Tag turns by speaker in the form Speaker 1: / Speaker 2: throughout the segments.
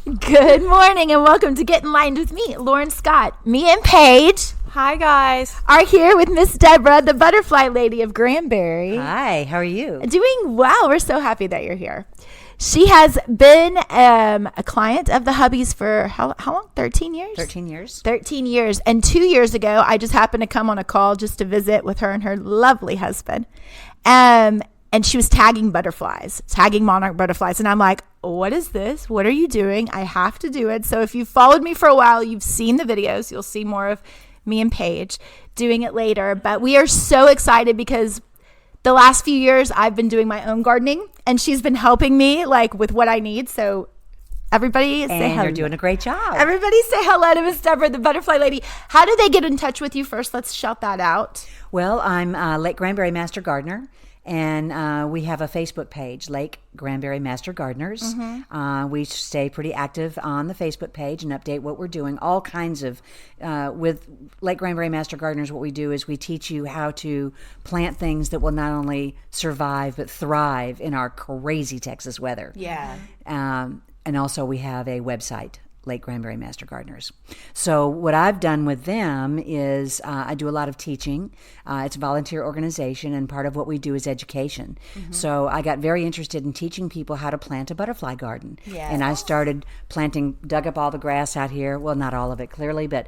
Speaker 1: Good morning and welcome to Get Enlightened with me, Lauren Scott. Me and Paige
Speaker 2: Hi, guys.
Speaker 1: are here with Miss Deborah, the butterfly lady of Granbury.
Speaker 3: Hi, how are you?
Speaker 1: Doing well. We're so happy that you're here. She has been a client of the Hubbies for how long? 13 years?
Speaker 3: 13 years.
Speaker 1: 13 years. And 2 years ago, I just happened to come on a call just to visit with her and her lovely husband. And she was tagging butterflies, tagging monarch butterflies. And I'm like, what is this? What are you doing? I have to do it. So if you've followed me for a while, you've seen the videos. You'll see more of me and Paige doing it later. But we are so excited because the last few years I've been doing my own gardening and she's been helping me like with what I need. So everybody say hello.
Speaker 3: And you're doing a great job.
Speaker 1: Everybody say hello to Miss Deborah, the butterfly lady. How do they get in touch with you first? Let's shout that out.
Speaker 3: Well, I'm Lake Granbury Master Gardener, and we have a Facebook page, Lake Granbury Master Gardeners.
Speaker 1: Mm-hmm.
Speaker 3: We stay pretty active on the Facebook page and update what we're doing. All kinds of, with Lake Granbury Master Gardeners, what we do is we teach you how to plant things that will not only survive but thrive in our crazy Texas weather.
Speaker 1: Yeah.
Speaker 3: And also we have a website, Lake Granbury Master Gardeners. So what I've done with them is I do a lot of teaching. It's a volunteer organization, and part of what we do is education. Mm-hmm. So I got very interested in teaching people how to plant a butterfly garden.
Speaker 1: Yes.
Speaker 3: And I started planting, dug up all the grass out here. Well, not all of it, clearly, but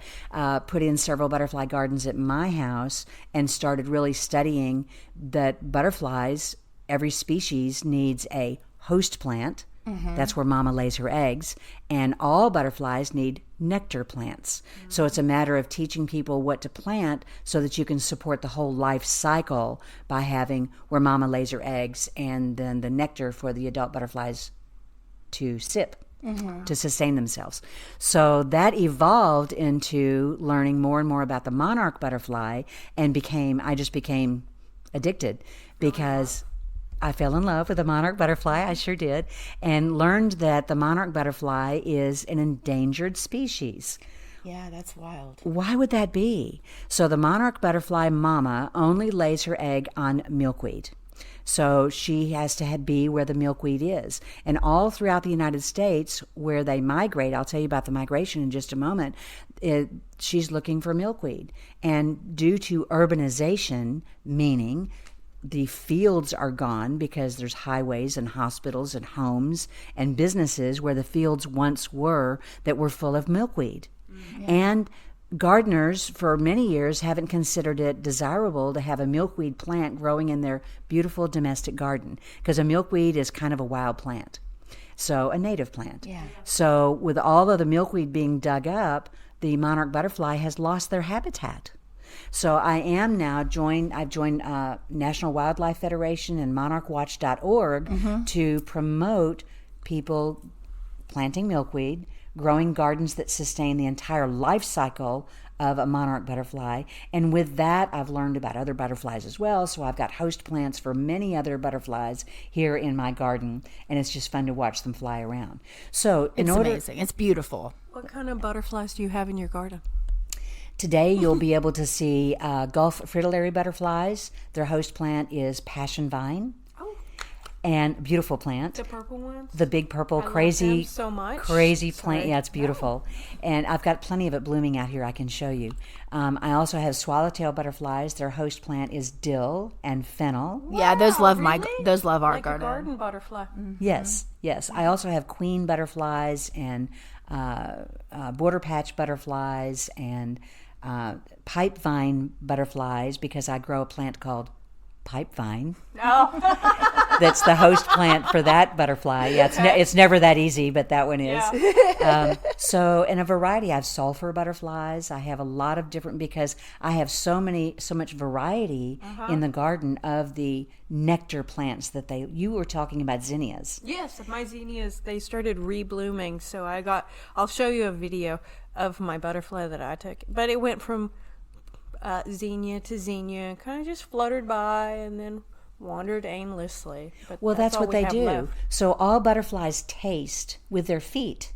Speaker 3: put in several butterfly gardens at my house and started really studying that butterflies, every species needs a host plant. Mm-hmm. That's where mama lays her eggs. And all butterflies need nectar plants. Mm-hmm. So it's a matter of teaching people what to plant so that you can support the whole life cycle by having where mama lays her eggs and then the nectar for the adult butterflies to sip. Mm-hmm. To sustain themselves. So that evolved into learning more and more about the monarch butterfly and I just became addicted because I fell in love with the monarch butterfly, I sure did, and learned that the monarch butterfly is an endangered species.
Speaker 1: Yeah, that's wild.
Speaker 3: Why would that be? So the monarch butterfly mama only lays her egg on milkweed. So she has to be where the milkweed is. And all throughout the United States where they migrate, I'll tell you about the migration in just a moment, she's looking for milkweed. And due to urbanization, meaning the fields are gone because there's highways and hospitals and homes and businesses where the fields once were that were full of milkweed. Mm-hmm. And gardeners for many years haven't considered it desirable to have a milkweed plant growing in their beautiful domestic garden because a milkweed is kind of a wild plant. So a native plant. Yeah. So with all of the milkweed being dug up, the monarch butterfly has lost their habitat. So I am now I've joined National Wildlife Federation and monarchwatch.org mm-hmm. to promote people planting milkweed, growing gardens that sustain the entire life cycle of a monarch butterfly. And with that, I've learned about other butterflies as well. So I've got host plants for many other butterflies here in my garden, and it's just fun to watch them fly around. So
Speaker 1: it's amazing. It's beautiful.
Speaker 2: What kind of butterflies do you have in your garden?
Speaker 3: Today, you'll be able to see Gulf fritillary butterflies. Their host plant is passion vine. Oh. And beautiful plant.
Speaker 2: The purple ones?
Speaker 3: The big purple,
Speaker 2: I
Speaker 3: crazy,
Speaker 2: love them so much.
Speaker 3: Crazy plant. Yeah, it's beautiful. Oh. And I've got plenty of it blooming out here I can show you. I also have swallowtail butterflies. Their host plant is dill and fennel.
Speaker 1: Wow, yeah, those love our
Speaker 2: like
Speaker 1: garden.
Speaker 2: A garden butterfly. Mm-hmm.
Speaker 3: Yes. I also have queen butterflies and border patch butterflies and pipe vine butterflies because I grow a plant called pipe vine.
Speaker 2: Oh.
Speaker 3: That's the host plant for that butterfly. Yeah, it's never that easy, but that one is. Yeah. So in a variety, I have sulfur butterflies. I have a lot of different because I have so much variety in the garden of the nectar plants that you were talking about zinnias.
Speaker 2: Yes, my zinnias, they started reblooming. So I'll show you a video of my butterfly that I took. But it went from zinnia to zinnia, kind of just fluttered by and then wandered aimlessly. But
Speaker 3: well, that's what they do.
Speaker 2: Left.
Speaker 3: So all butterflies taste with their feet.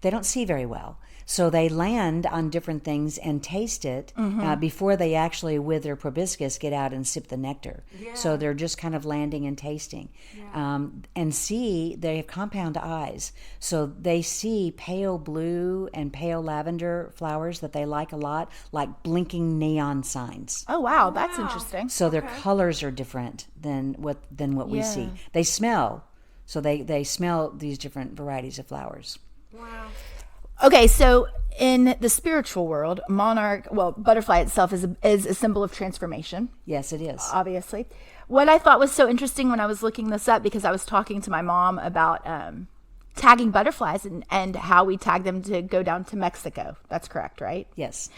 Speaker 3: They don't see very well. So they land on different things and taste it before they actually, with their proboscis, get out and sip the nectar.
Speaker 2: Yeah.
Speaker 3: So they're just kind of landing and tasting.
Speaker 2: Yeah.
Speaker 3: And see, they have compound eyes. So they see pale blue and pale lavender flowers that they like a lot, like blinking neon signs.
Speaker 1: Oh, wow. That's interesting.
Speaker 3: So their colors are different than what we see. They smell. So they smell these different varieties of flowers.
Speaker 2: Wow.
Speaker 1: Okay, so in the spiritual world, butterfly itself is a symbol of transformation.
Speaker 3: Yes, it is.
Speaker 1: Obviously. What I thought was so interesting when I was looking this up, because I was talking to my mom about tagging butterflies and how we tag them to go down to Mexico. That's correct, right?
Speaker 3: Yes.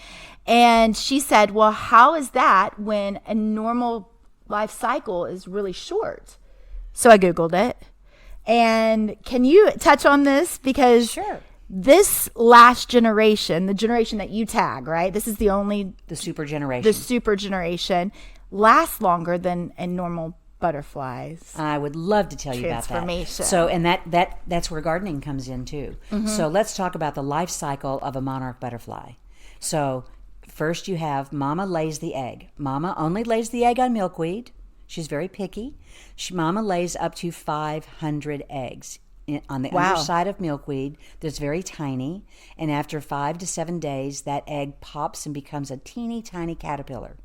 Speaker 1: And she said, well, how is that when a normal life cycle is really short? So I Googled it. And can you touch on this? Because this last generation, the generation that you tag, right? This is the
Speaker 3: super generation.
Speaker 1: The super generation lasts longer than a normal butterflies.
Speaker 3: I would love to tell you about that.
Speaker 1: Transformation.
Speaker 3: So, and that's where gardening comes in too. So let's talk about the life cycle of a monarch butterfly. So first you have mama lays the egg. Mama only lays the egg on milkweed. She's very picky. Mama lays up to 500 eggs on the underside of milkweed. That's very tiny. And after 5 to 7 days, that egg pops and becomes a teeny tiny caterpillar.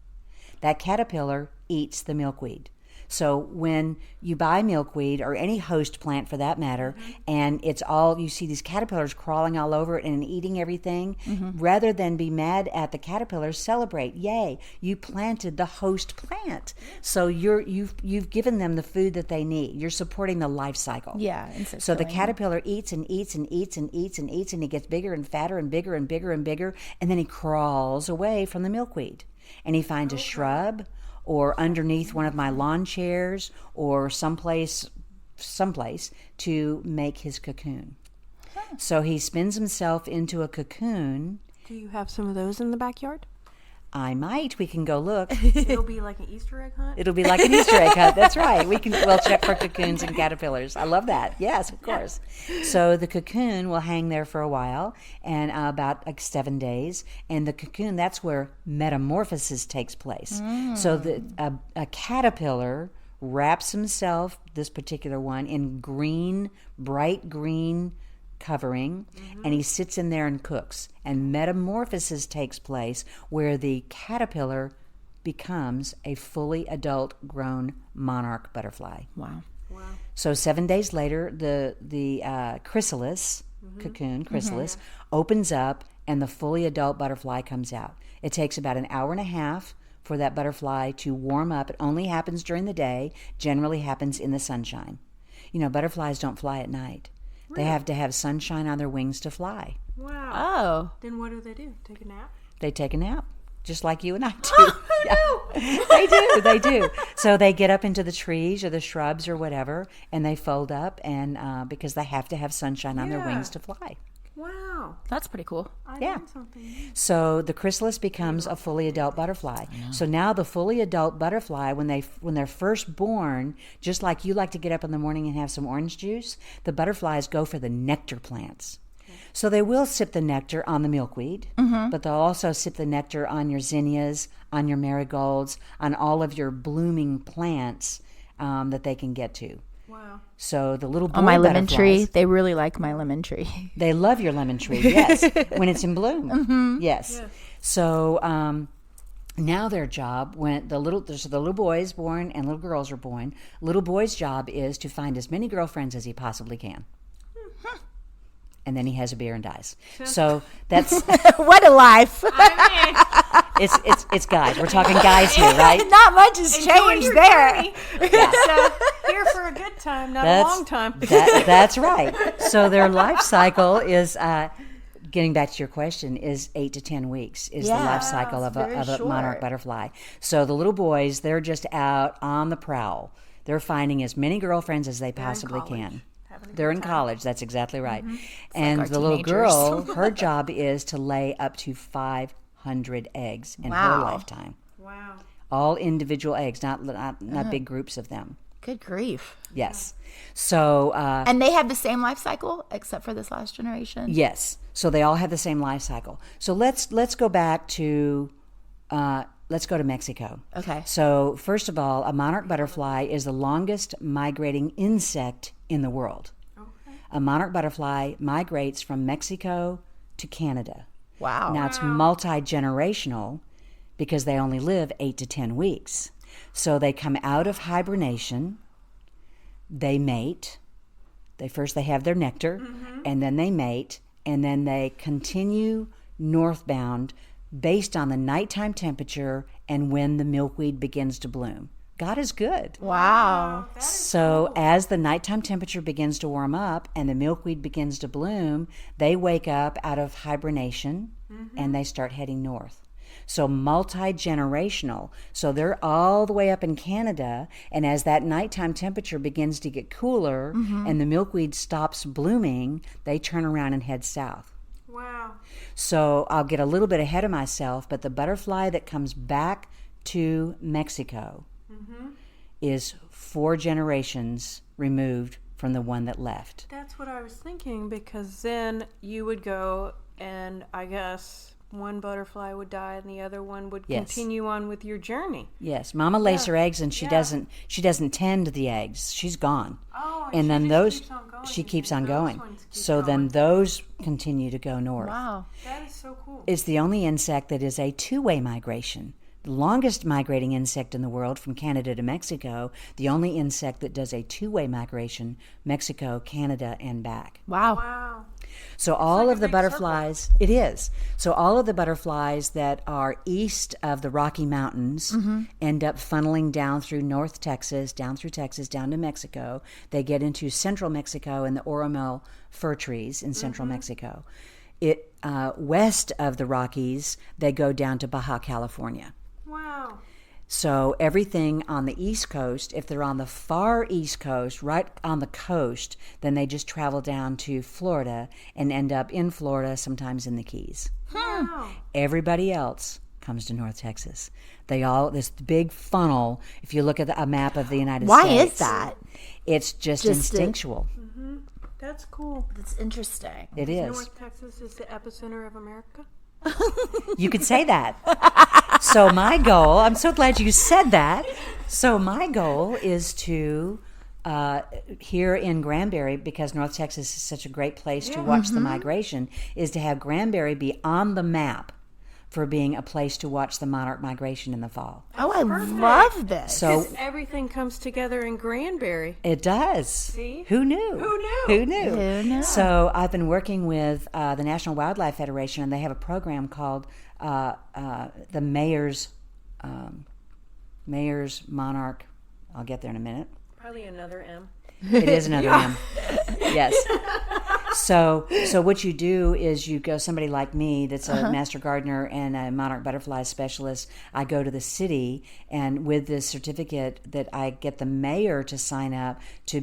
Speaker 3: That caterpillar eats the milkweed. So when you buy milkweed, or any host plant for that matter, and it's all, you see these caterpillars crawling all over it and eating everything, rather than be mad at the caterpillars, celebrate. Yay, you planted the host plant. So you've given them the food that they need. You're supporting the life cycle.
Speaker 1: Yeah.
Speaker 3: So the caterpillar eats and eats and eats and eats and eats, and he gets bigger and fatter and bigger and bigger and bigger, and then he crawls away from the milkweed. And he finds a shrub, or underneath one of my lawn chairs, or someplace to make his cocoon. So he spins himself into a cocoon.
Speaker 2: Do you have some of those in the backyard?
Speaker 3: I might. We can go look.
Speaker 2: It'll be like an Easter egg hunt?
Speaker 3: It'll be like an Easter egg hunt. That's right. We'll check for cocoons and caterpillars. I love that. Yes, of course. So the cocoon will hang there for a while, and about like 7 days. And the cocoon, that's where metamorphosis takes place. So a caterpillar wraps himself, this particular one, in green, bright green covering, and he sits in there and cooks. And metamorphosis takes place where the caterpillar becomes a fully adult grown monarch butterfly.
Speaker 1: Wow.
Speaker 3: So 7 days later, the chrysalis, cocoon, chrysalis, opens up, and the fully adult butterfly comes out. It takes about an hour and a half for that butterfly to warm up. It only happens during the day, generally happens in the sunshine. You know, butterflies don't fly at night. Really? They have to have sunshine on their wings to fly.
Speaker 2: Wow.
Speaker 1: Oh.
Speaker 2: Then what do? Take a nap?
Speaker 3: They take a nap, just like you and I do.
Speaker 2: Oh, no.
Speaker 3: They do. So they get up into the trees or the shrubs or whatever, and they fold up, and because they have to have sunshine on their wings to fly.
Speaker 2: Wow.
Speaker 1: That's pretty cool.
Speaker 2: I learned something.
Speaker 3: So the chrysalis becomes a fully adult butterfly. So now the fully adult butterfly, when they're first born, just like you like to get up in the morning and have some orange juice, the butterflies go for the nectar plants. So they will sip the nectar on the milkweed, but they'll also sip the nectar on your zinnias, on your marigolds, on all of your blooming plants that they can get to.
Speaker 2: Wow.
Speaker 3: So the little boy
Speaker 1: on my lemon
Speaker 3: butterflies,
Speaker 1: tree, they really like my lemon tree.
Speaker 3: They love your lemon tree, yes, when it's in bloom. Yes. So now their job, when the little boys born and little girls are born, little boy's job is to find as many girlfriends as he possibly can. And then he has a beer and dies. So that's
Speaker 1: what a life.
Speaker 3: it's guys. We're talking guys here, right?
Speaker 1: Not much has changed there.
Speaker 2: So here for a good time, not a long time.
Speaker 3: That's right. So their life cycle is, getting back to your question, is 8 to 10 weeks is the life cycle of a monarch butterfly. So the little boys, they're just out on the prowl. They're finding as many girlfriends as they possibly can. They're in college. That's exactly right. And
Speaker 1: like
Speaker 3: the little girl, her job is to lay up to 500 eggs in her lifetime.
Speaker 2: Wow.
Speaker 3: All individual eggs, not big groups of them.
Speaker 1: Good grief.
Speaker 3: Yes. So
Speaker 1: And they have the same life cycle except for this last generation?
Speaker 3: yes. So they all have the same life cycle. So let's go back to let's go to Mexico.
Speaker 1: Okay.
Speaker 3: So first of all, a monarch butterfly is the longest migrating insect in the world. Okay. A monarch butterfly migrates from Mexico to Canada.
Speaker 1: Wow.
Speaker 3: Now it's multi-generational because they only live 8 to 10 weeks. So they come out of hibernation, they mate. They have their nectar, and then they mate, and then they continue northbound based on the nighttime temperature and when the milkweed begins to bloom. God is good.
Speaker 1: Wow.
Speaker 3: So as the nighttime temperature begins to warm up and the milkweed begins to bloom, they wake up out of hibernation and they start heading north. So multi-generational. So they're all the way up in Canada, and as that nighttime temperature begins to get cooler and the milkweed stops blooming, they turn around and head south.
Speaker 2: Wow.
Speaker 3: So I'll get a little bit ahead of myself, but the butterfly that comes back to Mexico is 4 generations removed from the one that left.
Speaker 2: That's what I was thinking, because then you would go and I guess one butterfly would die and the other one would continue on with your journey.
Speaker 3: Yes, Mama lays her eggs and she doesn't tend the eggs. She's gone.
Speaker 2: Oh,
Speaker 3: and then
Speaker 2: those
Speaker 3: she keeps on going. So then those continue to go north.
Speaker 1: Wow.
Speaker 2: That is so cool.
Speaker 3: It's the only insect that is a two-way migration. The longest migrating insect in the world from Canada to Mexico, the only insect that does a two-way migration, Mexico, Canada, and back.
Speaker 1: Wow.
Speaker 2: Wow.
Speaker 3: So all of the butterflies, it is. So all of the butterflies that are east of the Rocky Mountains end up funneling down through North Texas, down through Texas, down to Mexico. They get into central Mexico and the Oromel fir trees in central Mexico. West of the Rockies, they go down to Baja California.
Speaker 2: Wow.
Speaker 3: So everything on the East Coast, if they're on the far East Coast, right on the coast, then they just travel down to Florida and end up in Florida, sometimes in the Keys.
Speaker 2: Wow.
Speaker 3: Everybody else comes to North Texas. This big funnel, if you look at a map of the United States.
Speaker 1: Why is that?
Speaker 3: It's just instinctual.
Speaker 2: That's cool.
Speaker 1: That's interesting.
Speaker 3: It is.
Speaker 2: North Texas is the epicenter of America.
Speaker 3: You could say that. So my goal, I'm so glad you said that. So my goal is to, here in Granbury, because North Texas is such a great place to watch the migration, is to have Granbury be on the map for being a place to watch the monarch migration in the fall.
Speaker 1: Oh, I love this.
Speaker 3: So
Speaker 2: Everything comes together in Granbury.
Speaker 3: it does.
Speaker 2: See?
Speaker 3: Who knew?
Speaker 2: Who knew?
Speaker 3: Who knew?
Speaker 1: Who knew?
Speaker 3: So I've been working with the National Wildlife Federation, and they have a program called the Mayor's Monarch. I'll get there in a minute.
Speaker 2: Probably another M.
Speaker 3: It is another M. Yes. So what you do is you go, somebody like me that's a master gardener and a monarch butterfly specialist, I go to the city, and with this certificate that I get the mayor to sign up to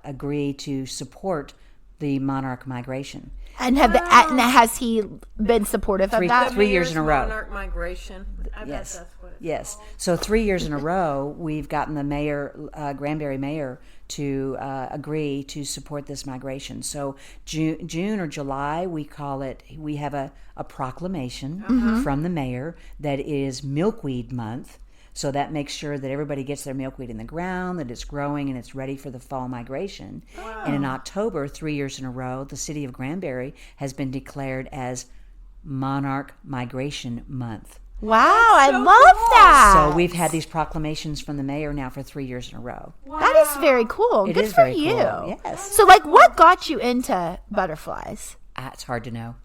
Speaker 3: agree to support the monarch migration.
Speaker 1: And has he been supportive of that?
Speaker 3: 3 years in a row.
Speaker 2: Monarch migration. I bet
Speaker 3: Yes.
Speaker 2: that's what it's
Speaker 3: Yes.
Speaker 2: called.
Speaker 3: So 3 years in a row, we've gotten the mayor, Granbury mayor, to agree to support this migration. So June or July, we have a proclamation from the mayor that is Milkweed Month. So that makes sure that everybody gets their milkweed in the ground, that it's growing and it's ready for the fall migration. Wow. And in October, 3 years in a row, the city of Granbury has been declared as Monarch Migration Month.
Speaker 1: Wow, I love that.
Speaker 3: So we've had these proclamations from the mayor now for 3 years in a row.
Speaker 2: Wow.
Speaker 1: That is very cool.
Speaker 3: It
Speaker 1: Good
Speaker 3: is
Speaker 1: for
Speaker 3: very
Speaker 1: you.
Speaker 3: cool. Yes.
Speaker 1: So, what got you into butterflies?
Speaker 3: It's hard to know.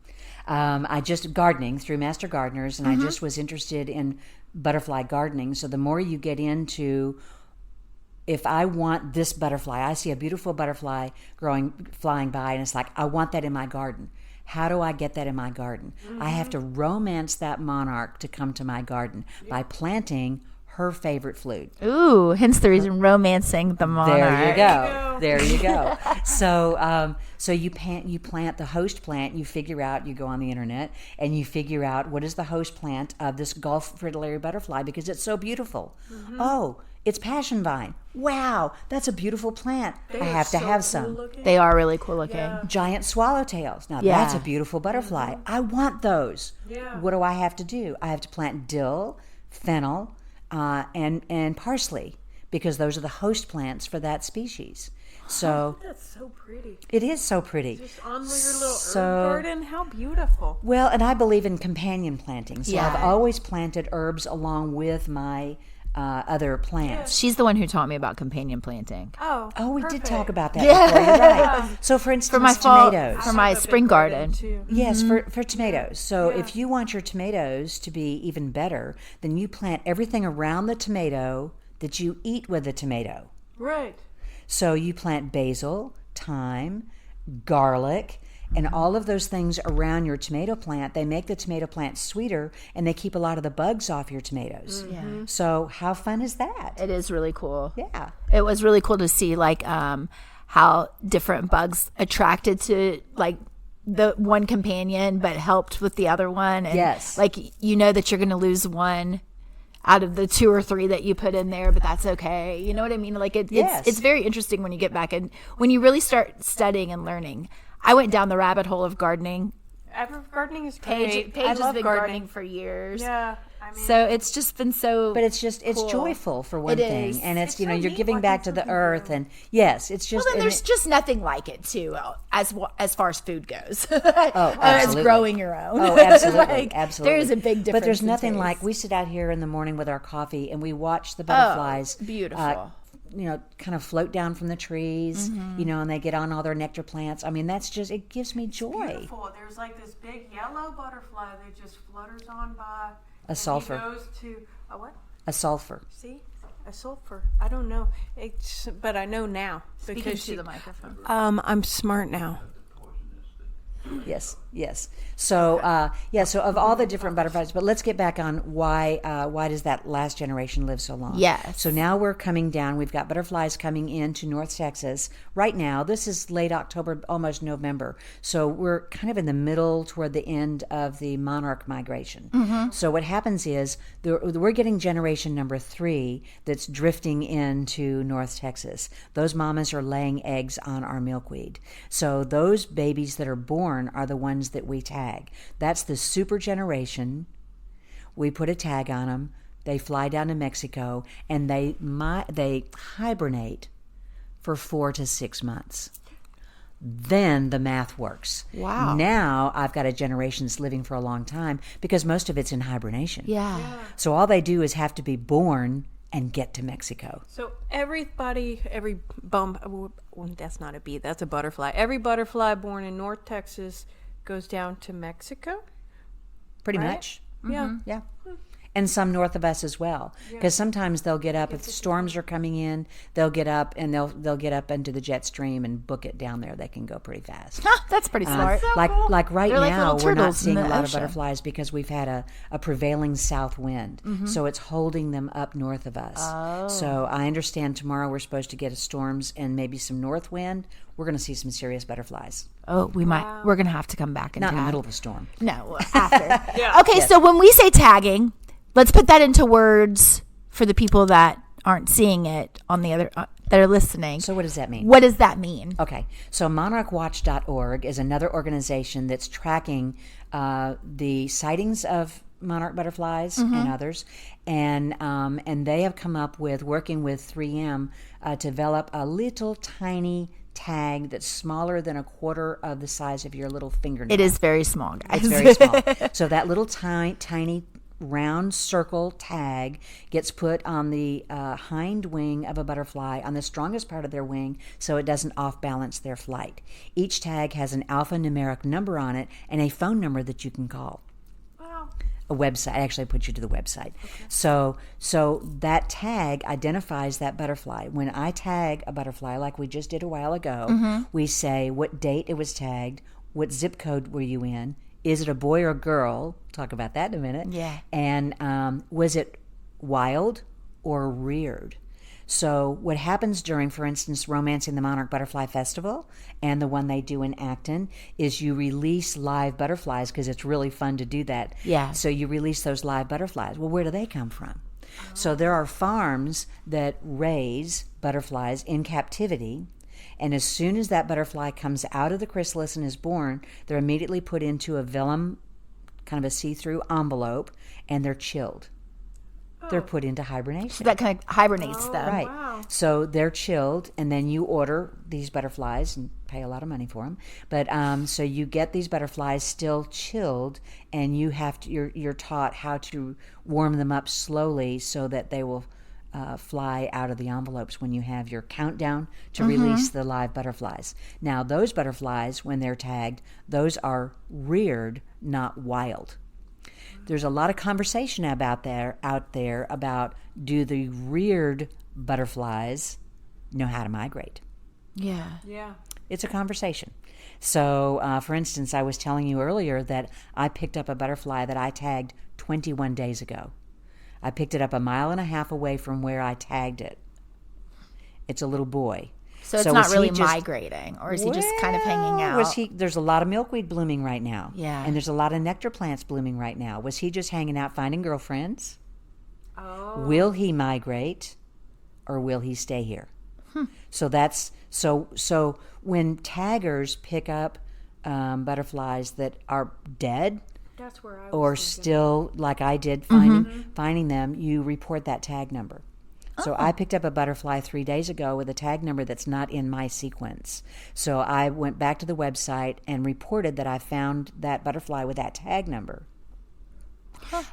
Speaker 3: I just gardening through Master Gardeners, and I just was interested in butterfly gardening. So the more you get into, if I want this butterfly, I see a beautiful butterfly flying by, and it's like, I want that in my garden. How do I get that in my garden? I have to romance that monarch to come to my garden by planting her favorite flute.
Speaker 1: Ooh, hence the reason romancing the monarch.
Speaker 3: There you go. There you go. So you plant the host plant. You figure out. You go on the internet and you figure out what is the host plant of this Gulf fritillary butterfly because it's so beautiful. Oh, It's passion vine. Wow, that's a beautiful plant.
Speaker 2: They
Speaker 3: I
Speaker 2: are
Speaker 3: have to
Speaker 2: so
Speaker 3: have
Speaker 2: cool
Speaker 3: some.
Speaker 2: looking.
Speaker 1: They are really cool looking.
Speaker 3: Giant swallowtails. Now
Speaker 1: Yeah.
Speaker 3: that's a beautiful butterfly. I want those.
Speaker 2: Yeah.
Speaker 3: What do I have to do? I have to plant dill, fennel, and parsley, because those are the host plants for that species. So
Speaker 2: That's so pretty.
Speaker 3: it is so pretty.
Speaker 2: Just on your little
Speaker 3: So-
Speaker 2: herb garden. How beautiful.
Speaker 3: Well, and I believe in companion planting. So
Speaker 1: Yeah.
Speaker 3: I've always planted herbs along with my other plants.
Speaker 1: She's the one who taught me about companion planting.
Speaker 2: Oh,
Speaker 3: We did talk
Speaker 2: perfect.
Speaker 3: about that before. You're right. So, for instance,
Speaker 1: For my fall,
Speaker 3: tomatoes.
Speaker 1: for my
Speaker 2: I have a
Speaker 1: spring
Speaker 2: big
Speaker 1: garden.
Speaker 2: too.
Speaker 3: Yes, for tomatoes. So if you want your tomatoes to be even better, then you plant everything around the tomato that you eat with the tomato.
Speaker 2: Right.
Speaker 3: So you plant basil, thyme, garlic, and all of those things around your tomato plant. They make the tomato plant sweeter, and they keep a lot of the bugs off your tomatoes.
Speaker 1: Yeah.
Speaker 3: So how fun is that?
Speaker 1: It is really cool.
Speaker 3: Yeah.
Speaker 1: It was really cool to see like how different bugs attracted to like the one companion but helped with the other one. And
Speaker 3: Yes.
Speaker 1: like you know that you're going to lose one out of the 2 or 3 that you put in there, but that's okay. You know what I mean? Like
Speaker 3: Yes.
Speaker 1: it's very interesting when you get back and when you really start studying and learning. I went down the rabbit hole of gardening.
Speaker 2: Gardening is great.
Speaker 1: Paige
Speaker 2: I
Speaker 1: has
Speaker 2: love
Speaker 1: been
Speaker 2: gardening.
Speaker 1: gardening for years.
Speaker 2: Yeah. I mean,
Speaker 1: So it's just been so
Speaker 3: But it's
Speaker 1: cool.
Speaker 3: joyful for one
Speaker 1: It
Speaker 3: thing,
Speaker 1: is.
Speaker 3: and it's
Speaker 2: It's
Speaker 3: you know
Speaker 2: so
Speaker 3: you're
Speaker 2: neat
Speaker 3: giving
Speaker 2: watching
Speaker 3: back to the
Speaker 2: something
Speaker 3: earth,
Speaker 2: grow.
Speaker 3: and yes, it's just
Speaker 1: Well, then
Speaker 3: and
Speaker 1: there's
Speaker 3: it-
Speaker 1: just nothing like it too, as far as food goes. as
Speaker 3: absolutely.
Speaker 1: growing your own.
Speaker 3: Oh, absolutely,
Speaker 1: Like,
Speaker 3: absolutely.
Speaker 1: There is a big difference.
Speaker 3: But there's
Speaker 1: in
Speaker 3: nothing
Speaker 1: taste.
Speaker 3: like we sit out here in the morning with our coffee and we watch the butterflies.
Speaker 1: beautiful.
Speaker 3: Kind of float down from the trees,
Speaker 1: Mm-hmm.
Speaker 3: and they get on all their nectar plants. I mean, that's just it gives me joy.
Speaker 2: beautiful. There's like this big yellow butterfly that just flutters on by. And
Speaker 3: sulfur.
Speaker 2: He goes to a what?
Speaker 3: A sulfur.
Speaker 2: See, a sulfur. I don't know. But I know now
Speaker 1: Speaking
Speaker 2: because
Speaker 1: to the microphone.
Speaker 2: I'm smart now.
Speaker 3: Yes, yes. So, so of all the different butterflies, but let's get back on why does that last generation live so long?
Speaker 1: Yes.
Speaker 3: So now we're coming down. We've got butterflies coming into North Texas right now. This is late October, almost November. So we're kind of in the middle toward the end of the monarch migration. So what happens is we're getting generation number 3 that's drifting into North Texas. Those mamas are laying eggs on our milkweed. So those babies that are born are the ones that we tag. That's the super generation. We put a tag on them. They fly down to Mexico, and they hibernate for 4 to 6 months. Then the math works.
Speaker 1: Wow.
Speaker 3: Now I've got a generation that's living for a long time because most of it's in hibernation.
Speaker 1: Yeah.
Speaker 3: So all they do is have to be born and get to Mexico.
Speaker 2: So every that's not a bee, that's a butterfly. Every butterfly born in North Texas goes down to Mexico.
Speaker 3: Pretty
Speaker 2: Right?
Speaker 3: much.
Speaker 2: Yeah.
Speaker 3: Yeah. And some north of us as well, because sometimes they'll get up if the storms are coming in. They'll get up and they'll get up into the jet stream and book it down there. They can go pretty fast.
Speaker 1: That's pretty smart.
Speaker 3: Like right
Speaker 1: They're like
Speaker 3: now,
Speaker 1: little
Speaker 3: we're not
Speaker 1: turtles in
Speaker 3: seeing a
Speaker 1: the
Speaker 3: lot of
Speaker 1: ocean.
Speaker 3: butterflies because we've had a prevailing south wind, so it's holding them up north of us. So I understand tomorrow we're supposed to get storms and maybe some north wind. We're going to see some serious butterflies.
Speaker 1: Oh, we're gonna have to come back and
Speaker 3: Not in the
Speaker 1: tag.
Speaker 3: middle of a storm.
Speaker 1: No, after. Okay, so when we say tagging, let's put that into words for the people that aren't seeing it on the other that are listening.
Speaker 3: So what does that mean?
Speaker 1: What does that mean?
Speaker 3: Okay, so monarchwatch.org is another organization that's tracking the sightings of monarch butterflies and others, and they have come up with, working with 3M, to develop a little tiny tag that's smaller than a quarter of the size of your little fingernail.
Speaker 1: It is very small, guys.
Speaker 3: It's very small. So that little tiny round circle tag gets put on the hind wing of a butterfly, on the strongest part of their wing, so it doesn't off-balance their flight. Each tag has an alphanumeric number on it and a phone number that you can call.
Speaker 2: Wow.
Speaker 3: A website. I actually put you to the website. So that tag identifies that butterfly. When I tag a butterfly, like we just did a while ago, we say what date it was tagged, what zip code were you in, is it a boy or girl? Talk about that in a minute.
Speaker 1: Yeah.
Speaker 3: And was it wild or reared? So what happens during, for instance, Romancing the Monarch Butterfly Festival and the one they do in Acton is you release live butterflies because it's really fun to do that.
Speaker 1: Yeah.
Speaker 3: So you release those live butterflies. Well, where do they come from? So there are farms that raise butterflies in captivity, and as soon as that butterfly comes out of the chrysalis and is born, they're immediately put into a vellum, kind of a see-through envelope, and they're chilled. They're put into hibernation.
Speaker 1: So that kind of hibernates them.
Speaker 3: Right.
Speaker 2: Wow.
Speaker 3: So they're chilled, and then you order these butterflies and pay a lot of money for them. But so you get these butterflies still chilled, and you have to. You're taught how to warm them up slowly so that they will fly out of the envelopes when you have your countdown to release the live butterflies. Now, those butterflies, when they're tagged, those are reared, not wild. There's a lot of conversation out there about, do the reared butterflies know how to migrate?
Speaker 1: Yeah.
Speaker 2: Yeah.
Speaker 3: It's a conversation. So, for instance, I was telling you earlier that I picked up a butterfly that I tagged 21 days ago. I picked it up 1.5 miles away from where I tagged it. It's a little boy.
Speaker 1: So it's not really migrating, or is he just kind of hanging out?
Speaker 3: There's a lot of milkweed blooming right now.
Speaker 1: Yeah.
Speaker 3: And there's a lot of nectar plants blooming right now. Was he just hanging out finding girlfriends?
Speaker 2: Oh.
Speaker 3: Will he migrate, or will he stay here? So that's so when taggers pick up butterflies that are dead,
Speaker 2: That's where I was
Speaker 3: or
Speaker 2: thinking.
Speaker 3: still, like I did, finding them, you report that tag number. So I picked up a butterfly 3 days ago with a tag number that's not in my sequence. So I went back to the website and reported that I found that butterfly with that tag number.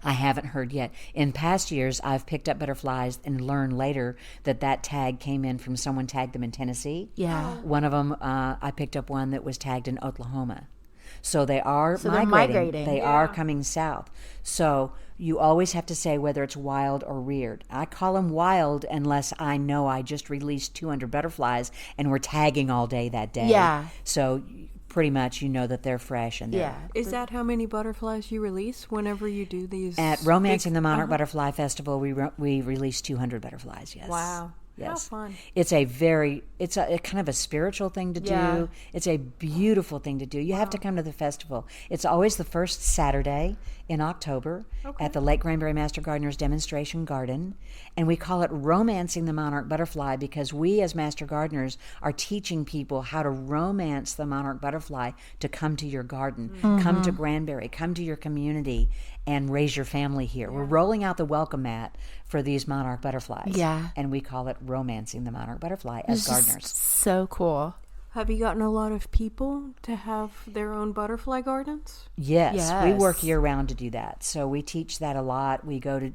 Speaker 3: I haven't heard yet. In past years, I've picked up butterflies and learned later that that tag came in from someone tagged them in Tennessee.
Speaker 1: Yeah.
Speaker 3: One of them, I picked up one that was tagged in Oklahoma. So they are
Speaker 1: they're
Speaker 3: migrating.
Speaker 1: migrating.
Speaker 3: They are coming south. So you always have to say whether it's wild or reared. I call them wild unless I know I just released 200 butterflies and we're tagging all day that day.
Speaker 1: Yeah.
Speaker 3: So pretty much you know that they're fresh and
Speaker 1: Yeah.
Speaker 2: Is that how many butterflies you release whenever you do these?
Speaker 3: at Romancing the Monarch Butterfly Festival, we release 200 butterflies. Yes.
Speaker 2: Wow.
Speaker 3: Yes.
Speaker 2: How fun.
Speaker 3: It's a kind of a spiritual thing to do.
Speaker 1: Yeah.
Speaker 3: It's a beautiful thing to do. You have to come to the festival. It's always the first Saturday in October at the Lake Granbury Master Gardeners Demonstration Garden. And we call it Romancing the Monarch Butterfly because we as Master Gardeners are teaching people how to romance the monarch butterfly to come to your garden, come to Granbury, come to your community, and raise your family here. We're rolling out the welcome mat for these monarch butterflies.
Speaker 1: Yeah.
Speaker 3: And we call it Romancing the Monarch Butterfly as gardeners.
Speaker 1: So cool.
Speaker 2: Have you gotten a lot of people to have their own butterfly gardens?
Speaker 3: Yes, we
Speaker 1: Yes.
Speaker 3: work year-round to do that. So we teach that a lot. We go to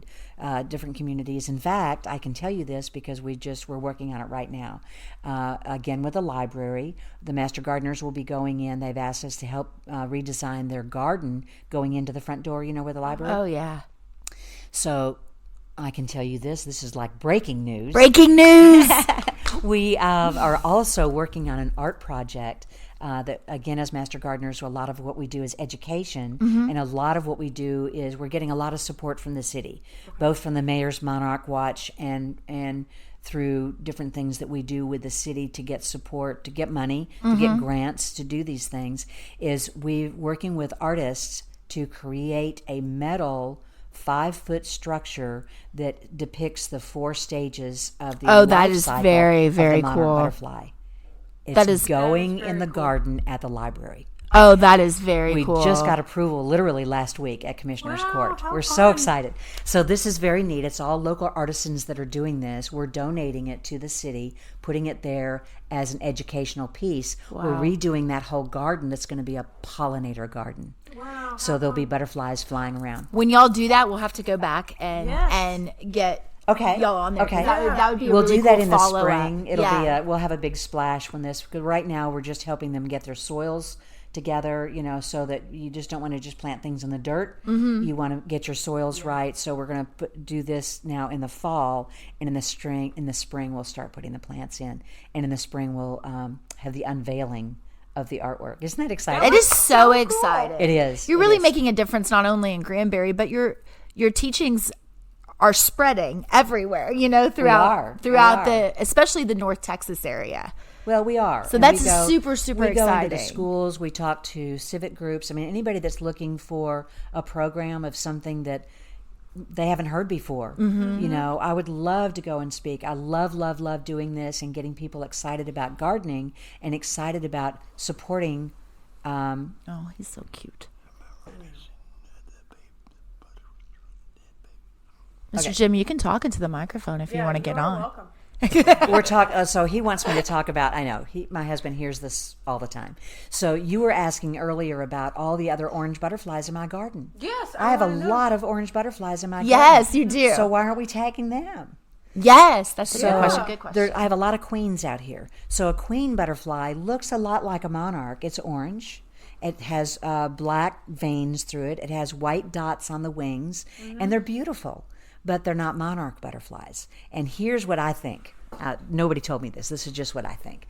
Speaker 3: different communities. In fact, I can tell you this because we're working on it right now. Again, with the library, the Master Gardeners will be going in. They've asked us to help redesign their garden going into the front door, where the library.
Speaker 1: Oh, yeah.
Speaker 3: So I can tell you this. This is like breaking news.
Speaker 1: Breaking news.
Speaker 3: We are also working on an art project that, again, as Master Gardeners, a lot of what we do is education, and a lot of what we do is we're getting a lot of support from the city, both from the Mayor's Monarch Watch and through different things that we do with the city to get support, to get money, to get grants to do these things, is we're working with artists to create a metal 5-foot structure that depicts the 4 stages of the
Speaker 1: That
Speaker 3: life
Speaker 1: is
Speaker 3: cycle
Speaker 1: very,
Speaker 3: of
Speaker 1: very
Speaker 3: the monarch
Speaker 1: cool.
Speaker 3: butterfly. It's
Speaker 1: That is
Speaker 3: going in the
Speaker 2: cool.
Speaker 3: garden at the library.
Speaker 1: Oh, that is very
Speaker 3: We
Speaker 1: cool.
Speaker 3: just got approval literally last week at Commissioner's
Speaker 2: Wow,
Speaker 3: Court.
Speaker 2: how
Speaker 3: We're so
Speaker 2: fun.
Speaker 3: excited. So this is very neat. It's all local artisans that are doing this. We're donating it to the city, putting it there as an educational piece. We're redoing that whole garden that's going to be a pollinator garden.
Speaker 2: Wow.
Speaker 3: So there'll be butterflies flying around.
Speaker 1: When y'all do that, we'll have to go back and
Speaker 2: Yes.
Speaker 1: and get
Speaker 3: Okay.
Speaker 1: y'all on there. 'cause
Speaker 3: Okay.
Speaker 1: That would be a
Speaker 3: We'll
Speaker 1: really
Speaker 3: do that
Speaker 1: cool
Speaker 3: in the
Speaker 1: follow-up.
Speaker 3: spring. It'll
Speaker 1: Yeah.
Speaker 3: we'll have a big splash when this. Because right now we're just helping them get their soils together, so that you just don't want to just plant things in the dirt. You want to get your soils right. So we're going to do this now in the fall, and in the spring we'll start putting the plants in, and in the spring we'll have the unveiling of the artwork. Isn't that exciting?
Speaker 1: It is so exciting.
Speaker 3: It is.
Speaker 1: You're
Speaker 3: It
Speaker 1: really
Speaker 3: is.
Speaker 1: making a difference not only in Granbury, but your teachings are spreading everywhere, throughout
Speaker 3: We are.
Speaker 1: especially the North Texas area.
Speaker 3: Well, we are.
Speaker 1: So
Speaker 3: And
Speaker 1: that's
Speaker 3: we go-
Speaker 1: super, super
Speaker 3: we go into the
Speaker 1: exciting.
Speaker 3: schools. We talk to civic groups. I mean, anybody that's looking for a program of something that they haven't heard before. You know, I would love to go and speak. I love doing this and getting people excited about gardening and excited about supporting.
Speaker 1: Oh, he's so cute. Mr. Jim, you can talk into the microphone if you want to get on.
Speaker 2: Welcome.
Speaker 3: We're talking. So he wants me to talk about. I know my husband hears this all the time. So you were asking earlier about all the other orange butterflies in my garden.
Speaker 2: Yes,
Speaker 3: I have a lot of orange butterflies in my garden.
Speaker 1: Yes, you do.
Speaker 3: So why aren't we tagging them?
Speaker 1: Yes, that's a good question. Good question.
Speaker 3: I have a lot of queens out here. So a queen butterfly looks a lot like a monarch. It's orange. It has black veins through it. It has white dots on the wings, and they're beautiful. But they're not monarch butterflies. And here's what I think. Nobody told me this. This is just what I think.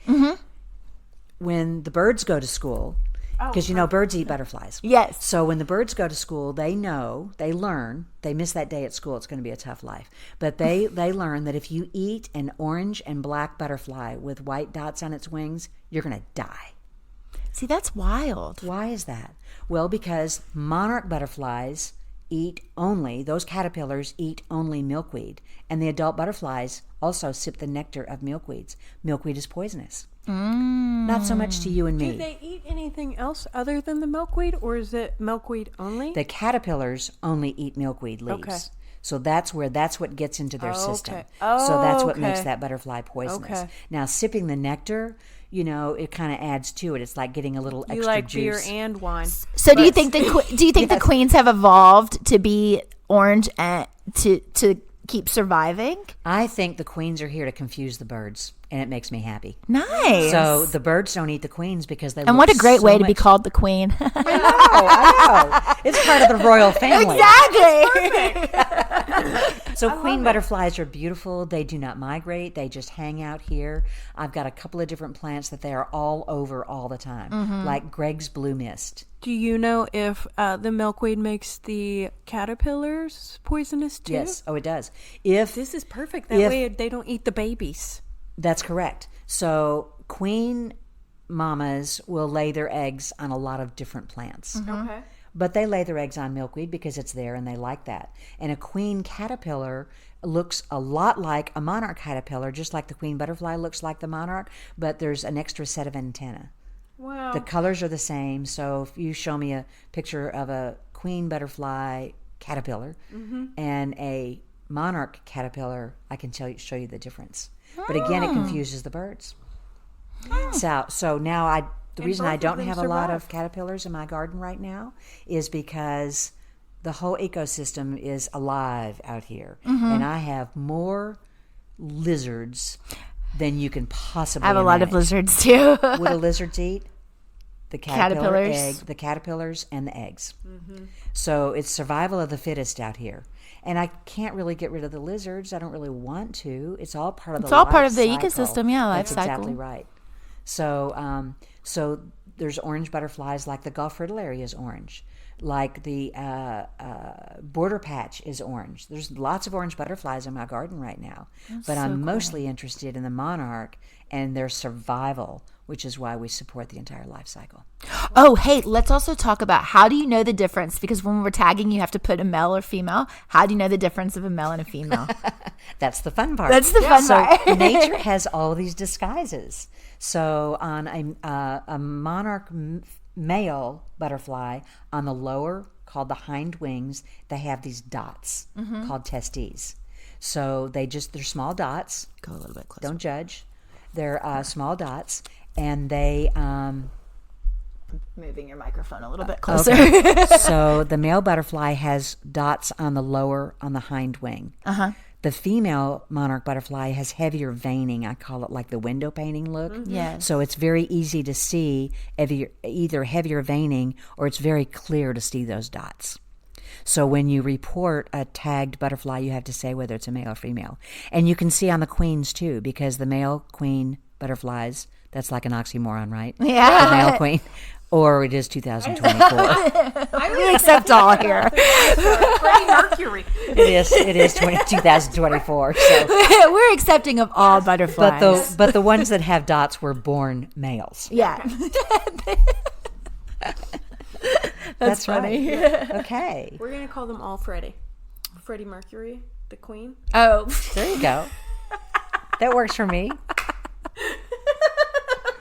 Speaker 3: When the birds go to school, because birds eat butterflies.
Speaker 1: Yes.
Speaker 3: So when the birds go to school, they know, they learn, they miss that day at school, it's going to be a tough life. But they learn that if you eat an orange and black butterfly with white dots on its wings, you're going to die.
Speaker 1: See, that's wild.
Speaker 3: Why is that? Well, because monarch butterflies those caterpillars eat only milkweed, and the adult butterflies also sip the nectar of milkweeds. Milkweed is poisonous. Not so much to you and me.
Speaker 2: Do they eat anything else other than the milkweed, or is it milkweed only?
Speaker 3: The caterpillars only eat milkweed leaves.
Speaker 2: Okay.
Speaker 3: So that's what gets into their system.
Speaker 2: Okay.
Speaker 3: So that's what
Speaker 2: Okay.
Speaker 3: makes that butterfly poisonous.
Speaker 2: Okay.
Speaker 3: Now, sipping the nectar, it kind of adds to it. It's like getting a little
Speaker 2: You
Speaker 3: extra
Speaker 2: like
Speaker 3: juice.
Speaker 2: beer and wine.
Speaker 1: So do you think the queens have evolved to be orange and to keep surviving?
Speaker 3: I think the queens are here to confuse the birds, and it makes me happy.
Speaker 1: Nice.
Speaker 3: So the birds don't eat the queens because they.
Speaker 1: And what a great way to be called the queen.
Speaker 3: I know. It's part of the royal family.
Speaker 1: Exactly.
Speaker 3: So queen butterflies are beautiful. They do not migrate. They just hang out here. I've got a couple of different plants that they are all over all the time, like Greg's blue mist.
Speaker 2: Do you know if the milkweed makes the caterpillars poisonous too?
Speaker 3: Yes. Oh, it does. If
Speaker 2: This is perfect. That way they don't eat the babies.
Speaker 3: That's correct. So queen mamas will lay their eggs on a lot of different plants.
Speaker 2: Okay.
Speaker 3: But they lay their eggs on milkweed because it's there and they like that. And a queen caterpillar looks a lot like a monarch caterpillar, just like the queen butterfly looks like the monarch, but there's an extra set of antennae.
Speaker 2: Wow.
Speaker 3: The colors are the same. So if you show me a picture of a queen butterfly caterpillar and a monarch caterpillar, I can show you the difference. But again, it confuses the birds. So now the reason I don't have a lot of caterpillars in my garden right now is because the whole ecosystem is alive out here. And I have more lizards than you can possibly
Speaker 1: I have a lot of
Speaker 3: imagine.
Speaker 1: lizards too.
Speaker 3: What do lizards eat? The
Speaker 1: Caterpillars.
Speaker 3: the caterpillars and the eggs. So it's survival of the fittest out here. And I can't really get rid of the lizards. I don't really want to. It's all part of
Speaker 1: It's
Speaker 3: the
Speaker 1: all
Speaker 3: life
Speaker 1: part of the
Speaker 3: cycle.
Speaker 1: ecosystem, yeah, life
Speaker 3: That's
Speaker 1: cycle.
Speaker 3: exactly right. So so there's orange butterflies, like the Gulf fritillary is orange, like the border patch is orange. There's lots of orange butterflies in my garden right now. But I'm mostly interested in the monarch and their survival, which is why we support the entire life cycle.
Speaker 1: Oh, hey, let's also talk about how do you know the difference? Because when we're tagging, you have to put a male or female. How do you know the difference of a male and a female?
Speaker 3: That's the fun part.
Speaker 1: That's the fun part.
Speaker 3: So nature has all these disguises. So on a monarch male butterfly, on the lower, called the hind wings, they have these dots called testes. So they're small dots.
Speaker 1: Go a little bit closer.
Speaker 3: Don't judge. They're small dots, and they.
Speaker 1: Moving your microphone a little bit closer.
Speaker 3: Okay. So the male butterfly has dots on the hind wing. The female monarch butterfly has heavier veining. I call it like the window painting look.
Speaker 1: Yes.
Speaker 3: So it's very easy to see either heavier veining or it's very clear to see those dots. So when you report a tagged butterfly, you have to say whether it's a male or female. And you can see on the queens too, because the male queen butterflies, that's like an oxymoron, right?
Speaker 1: Yeah.
Speaker 3: The male queen. Or it is 2024.
Speaker 1: We accept all here.
Speaker 2: Freddie Mercury.
Speaker 3: It is 2024. So.
Speaker 1: We're accepting of all butterflies.
Speaker 3: But the ones that have dots were born males.
Speaker 1: Yeah. That's funny.
Speaker 3: Right. Okay.
Speaker 2: We're going to call them all Freddie. Freddie Mercury, the Queen.
Speaker 1: Oh,
Speaker 3: There you go. That works for me.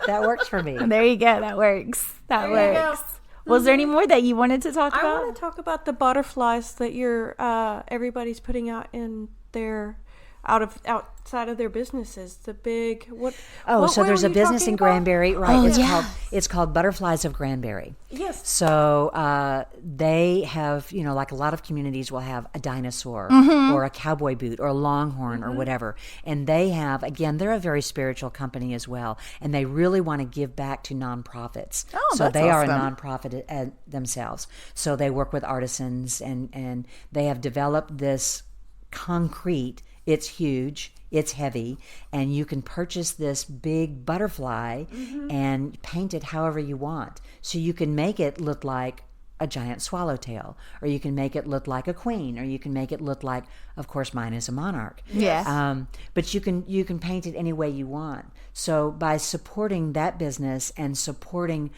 Speaker 3: That works for me.
Speaker 1: there you go. That works. That
Speaker 2: There you go.
Speaker 1: works. Was there any more that you wanted to talk
Speaker 2: I
Speaker 1: about?
Speaker 2: want to talk about the butterflies that everybody's putting out in their outside of their businesses. The big
Speaker 3: So there's a business in Granbury, right?
Speaker 1: Oh,
Speaker 3: It's called Butterflies of Granbury.
Speaker 2: Yes.
Speaker 3: So they have, like a lot of communities will have a dinosaur or a cowboy boot or a longhorn or whatever. And they have, again, they're a very spiritual company as well. And they really want to give back to nonprofits.
Speaker 1: Oh,
Speaker 3: so
Speaker 1: that's
Speaker 3: they are a
Speaker 1: awesome.
Speaker 3: nonprofit themselves. So they work with artisans and they have developed this concrete. It's huge. It's heavy, and you can purchase this big butterfly and paint it however you want. So you can make it look like a giant swallowtail, or you can make it look like a queen, or you can make it look like, of course, mine is a monarch.
Speaker 1: Yeah.
Speaker 3: But you can paint it any way you want. So by supporting that business and supporting,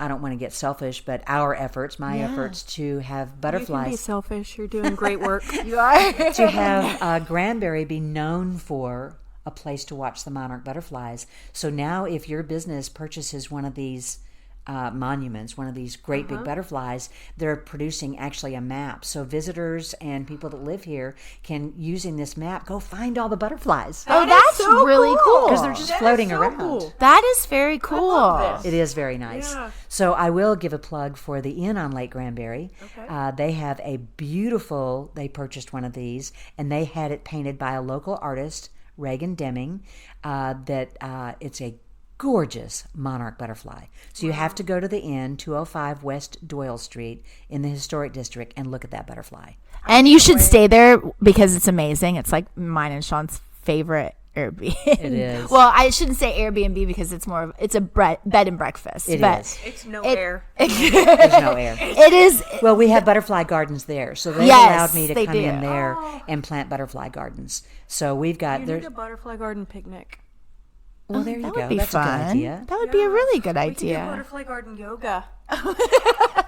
Speaker 3: I don't want to get selfish, but our efforts, my efforts to have butterflies.
Speaker 2: You can be selfish. You're doing great work.
Speaker 1: You are.
Speaker 3: To have Granbury be known for a place to watch the monarch butterflies. So now if your business purchases one of these monuments, one of these great big butterflies, they're producing actually a map. So visitors and people that live here can, using this map, go find all the butterflies.
Speaker 1: Oh, that's
Speaker 2: so
Speaker 1: really cool.
Speaker 3: Because they're just floating around.
Speaker 1: That is very cool.
Speaker 2: love
Speaker 3: It is very nice.
Speaker 2: Yeah.
Speaker 3: So I will give a plug for the Inn on Lake Granbury.
Speaker 2: Okay.
Speaker 3: They have a beautiful, they purchased one of these, and they had it painted by a local artist, Reagan Deming, it's a gorgeous monarch butterfly. So you have to go to the inn, 205 West Doyle Street in the Historic District, and look at that butterfly.
Speaker 1: And you should stay there because it's amazing. It's like mine and Sean's favorite Airbnb.
Speaker 3: It is.
Speaker 1: Well, I shouldn't say Airbnb because it's a bed and breakfast.
Speaker 3: It
Speaker 1: but
Speaker 3: is.
Speaker 2: It's no air.
Speaker 3: There's no air.
Speaker 1: It is.
Speaker 3: Well, we have butterfly gardens there, so they
Speaker 1: Yes,
Speaker 3: allowed me to
Speaker 1: they
Speaker 3: come
Speaker 1: do.
Speaker 3: in there and plant butterfly gardens. So we've got
Speaker 2: You
Speaker 3: there's
Speaker 2: need a butterfly garden picnic.
Speaker 3: well, there you
Speaker 1: That
Speaker 3: go.
Speaker 1: would be
Speaker 3: That's
Speaker 1: fun.
Speaker 3: a good idea.
Speaker 1: That would be a really good
Speaker 2: We can do
Speaker 1: idea.
Speaker 2: butterfly garden yoga.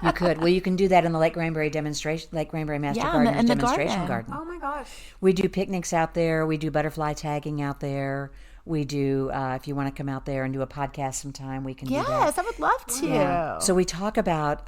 Speaker 3: You could. Well, you can do that in the Lake Granbury Master
Speaker 1: Yeah,
Speaker 3: Gardeners
Speaker 1: in the
Speaker 3: demonstration
Speaker 1: garden.
Speaker 3: garden.
Speaker 2: Oh my gosh.
Speaker 3: We do picnics out there. We do butterfly tagging out there. We do, if you want to come out there and do a podcast sometime, we can do that.
Speaker 1: Yes, I would love to.
Speaker 3: Yeah. So we talk about,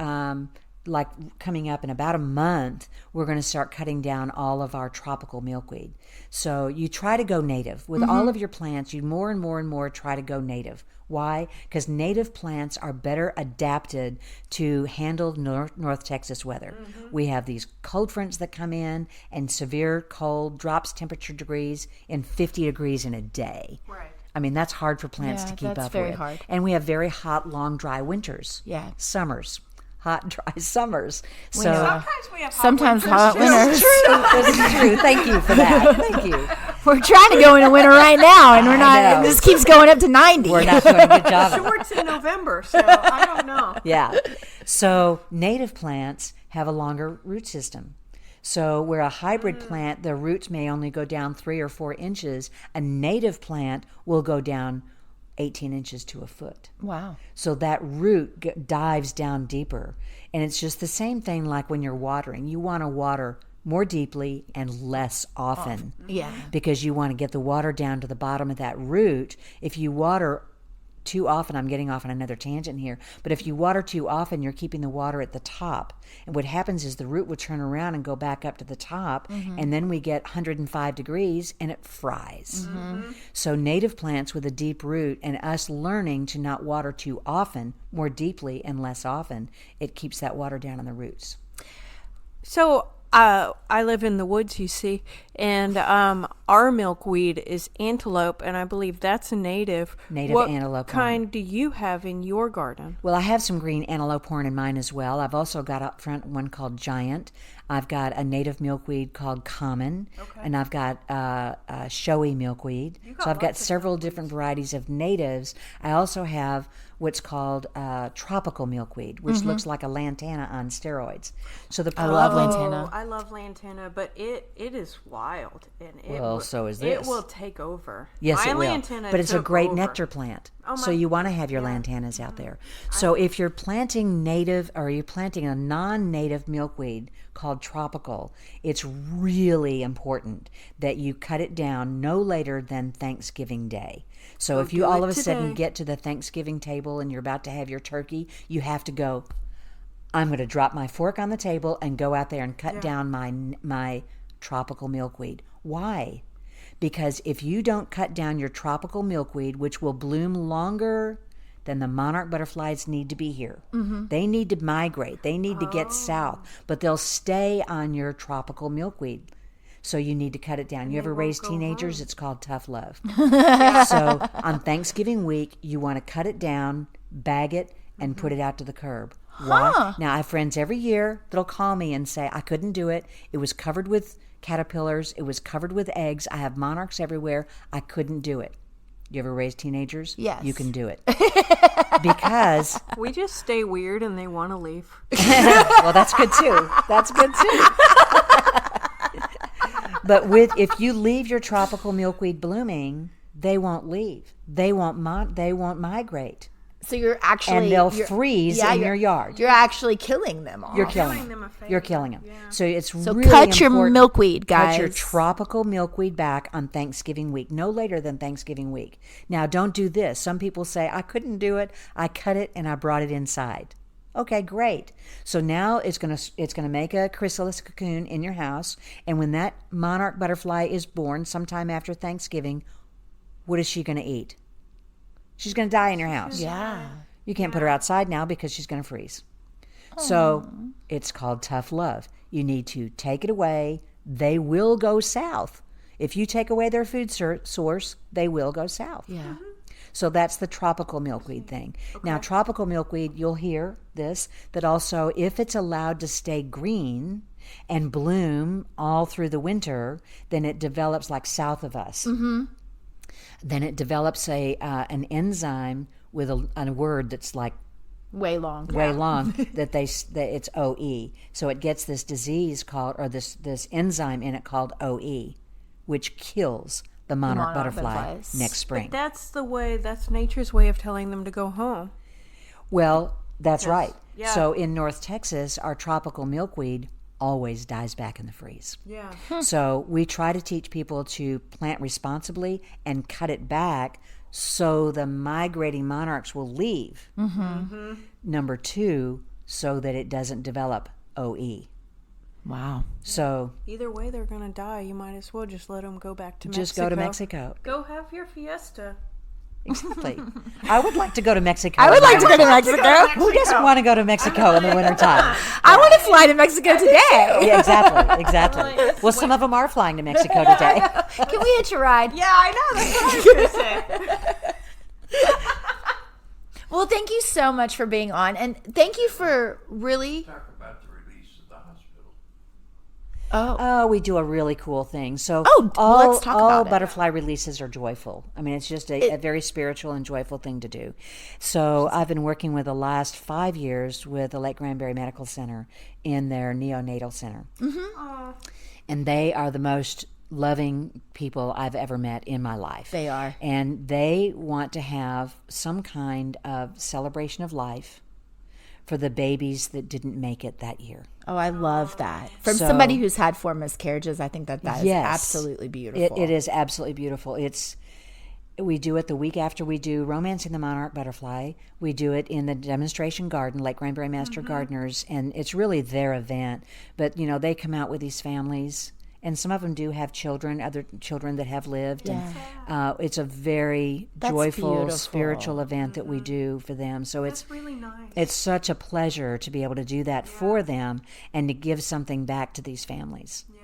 Speaker 3: like coming up in about a month, we're going to start cutting down all of our tropical milkweed. So you try to go native. With all of your plants, you more and more and more try to go native. Why? Because native plants are better adapted to handle North Texas weather. We have these cold fronts that come in, and severe cold drops temperature degrees in 50 degrees in a day.
Speaker 2: Right.
Speaker 3: I mean, that's hard for plants
Speaker 1: Yeah,
Speaker 3: to keep
Speaker 1: that's
Speaker 3: up
Speaker 1: very
Speaker 3: with.
Speaker 1: hard.
Speaker 3: And we have very hot, long, dry winters.
Speaker 1: Yeah.
Speaker 3: Summers. Hot, dry summers. So
Speaker 2: Sometimes we have
Speaker 1: Sometimes hot
Speaker 2: winters, too.
Speaker 1: winters.
Speaker 3: this is true. Thank you for that. Thank you.
Speaker 1: We're trying to go into winter right now, and we're
Speaker 3: I
Speaker 1: not.
Speaker 3: know.
Speaker 1: This keeps going up to 90.
Speaker 3: We're not doing a good job.
Speaker 2: Shorts in November, so I don't know.
Speaker 3: Yeah. So native plants have a longer root system. So where a hybrid plant, the roots may only go down 3 or 4 inches, a native plant will go down 18 inches to a foot.
Speaker 1: Wow.
Speaker 3: So that root dives down deeper. And it's just the same thing like when you're watering. You want to water more deeply and less often.
Speaker 1: Yeah.
Speaker 3: Because you want to get the water down to the bottom of that root. If you water too often, I'm getting off on another tangent here, but if you water too often, you're keeping the water at the top. And what happens is the root will turn around and go back up to the top, and then we get 105 degrees and it fries. So native plants with a deep root and us learning to not water too often, more deeply and less often, it keeps that water down in the roots.
Speaker 2: So I live in the woods, you see, and our milkweed is antelope, and I believe that's a native.
Speaker 3: Native
Speaker 2: what
Speaker 3: antelope
Speaker 2: kind do you have in your garden?
Speaker 3: Well, I have some green antelope horn in mine as well. I've also got up front one called Giant. I've got a native milkweed called Common, and I've got showy milkweed. So I've got several different varieties of natives. I also have what's called tropical milkweed, which looks like a lantana on steroids. So the
Speaker 1: I love lantana.
Speaker 2: I love lantana, but it is wild, and
Speaker 3: Well, so is
Speaker 2: It
Speaker 3: this.
Speaker 2: will take over.
Speaker 3: Yes,
Speaker 2: My
Speaker 3: it will.
Speaker 2: lantana
Speaker 3: But it's a
Speaker 2: took
Speaker 3: great
Speaker 2: over.
Speaker 3: nectar plant.
Speaker 2: Oh,
Speaker 3: So
Speaker 2: my-
Speaker 3: you want to have your lantanas out there. So if you're planting native or you're planting a non-native milkweed called tropical. It's really important that you cut it down no later than Thanksgiving Day. So if you all of a sudden get to the Thanksgiving table and you're about to have your turkey, you have to go, I'm going to drop my fork on the table and go out there and cut down my tropical milkweed. Why? Because if you don't cut down your tropical milkweed, which will bloom longer than the monarch butterflies need to be here. They need to migrate. They need to get south, but they'll stay on your tropical milkweed. So you need to cut it down. You ever raise teenagers? It's called tough love. So on Thanksgiving week, you want to cut it down, bag it, and put it out to the curb. Why? Now, I have friends every year that'll call me and say, I couldn't do it. It was covered with caterpillars. It was covered with eggs. I have monarchs everywhere. I couldn't do it. You ever raise teenagers?
Speaker 1: Yes.
Speaker 3: You can do it. Because...
Speaker 2: We just stay weird and they want to leave.
Speaker 3: Well, that's good too. That's good too. But if you leave your tropical milkweed blooming, they won't leave. They won't migrate.
Speaker 1: So you're actually...
Speaker 3: And they'll freeze in your yard.
Speaker 1: You're actually killing them all.
Speaker 3: You're killing them. You're killing them.
Speaker 2: Yeah.
Speaker 3: So it's
Speaker 1: So
Speaker 3: really
Speaker 1: cut your
Speaker 3: important.
Speaker 1: milkweed, guys.
Speaker 3: Cut your tropical milkweed back on Thanksgiving week, no later than Thanksgiving week. Now, don't do this. Some people say, I couldn't do it. I cut it and I brought it inside. Okay, great. So now it's gonna make a chrysalis cocoon in your house, and when that monarch butterfly is born sometime after Thanksgiving, what is she gonna eat? She's gonna die in your house.
Speaker 1: Yeah.
Speaker 3: You can't put her outside now because she's gonna freeze. So it's called tough love. You need to take it away. They will go south. If you take away their food source, they will go south.
Speaker 1: Yeah.
Speaker 3: So that's the tropical milkweed thing. Now, tropical milkweed, you'll hear this, that also if it's allowed to stay green and bloom all through the winter, then it develops like south of us. Then it develops an enzyme with a word that's like
Speaker 1: Way long.
Speaker 3: that it's OE. So it gets this disease called, or this enzyme in it called OE, which kills the monarch butterfly
Speaker 1: butterflies.
Speaker 3: next spring.
Speaker 2: That's nature's way of telling them to go home.
Speaker 3: Well, that's right.
Speaker 2: yeah.
Speaker 3: So in North Texas, our tropical milkweed always dies back in the freeze.
Speaker 2: Yeah.
Speaker 3: So we try to teach people to plant responsibly and cut it back so the migrating monarchs will leave. Number two, so that it doesn't develop OE.
Speaker 1: Wow.
Speaker 3: So
Speaker 2: Either way, they're going to die. You might as well just let them go back to Mexico.
Speaker 3: just go to Mexico.
Speaker 2: Go have your fiesta.
Speaker 3: Exactly. I would like to go to Mexico.
Speaker 1: I would like to go to Mexico.
Speaker 3: Who doesn't want to go to Mexico in the wintertime?
Speaker 1: I want to fly to Mexico today.
Speaker 3: Yeah, exactly. Well, some of them are flying to Mexico today.
Speaker 1: Can we hitch a ride?
Speaker 2: Yeah, I know. That's what I was going to say.
Speaker 1: Well, thank you so much for being on. And thank you for really...
Speaker 4: Talk about the release of the hospital.
Speaker 3: Oh, we do a really cool thing. So
Speaker 1: let's talk
Speaker 3: all
Speaker 1: about it.
Speaker 3: butterfly releases are joyful. I mean, it's just a very spiritual and joyful thing to do. So I've been working with the last 5 years with the Lake Granbury Medical Center in their neonatal center. And they are the most loving people I've ever met in my life.
Speaker 1: They are.
Speaker 3: And they want to have some kind of celebration of life for the babies that didn't make it that year.
Speaker 1: Oh, I love that. From
Speaker 3: So-
Speaker 1: somebody who's had 4 miscarriages, I think that is
Speaker 3: Yes.
Speaker 1: absolutely beautiful.
Speaker 3: It is absolutely beautiful. We do it the week after we do Romancing the Monarch Butterfly. We do it in the demonstration garden, Lake Granbury Master Gardeners, and it's really their event. But, they come out with these families, and some of them do have children, other children that have lived. And it's a very joyful,
Speaker 1: beautiful.
Speaker 3: spiritual event that we do for them. So
Speaker 2: That's really nice.
Speaker 3: it's such a pleasure to be able to do that for them and to give something back to these families.
Speaker 2: Yeah.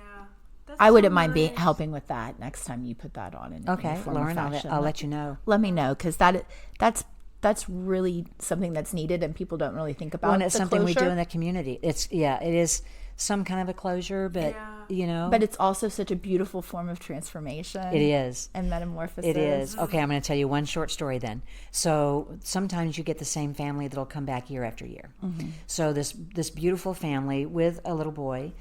Speaker 2: That's
Speaker 1: I
Speaker 2: so
Speaker 1: wouldn't mind
Speaker 2: nice.
Speaker 1: helping with that next time you put that on. In
Speaker 3: Okay,
Speaker 1: form or
Speaker 3: Lauren,
Speaker 1: fashion.
Speaker 3: I'll let you know.
Speaker 1: Let me know, because that's really something that's needed and people don't really think about.
Speaker 3: Well, and it's
Speaker 1: the
Speaker 3: something we do
Speaker 1: closure.
Speaker 3: in the community. It is some kind of a closure, but
Speaker 1: But it's also such a beautiful form of transformation.
Speaker 3: it is.
Speaker 1: And metamorphosis.
Speaker 3: It is. Okay, I'm going to tell you one short story then. So sometimes you get the same family that'll come back year after year. So this beautiful family with a little boy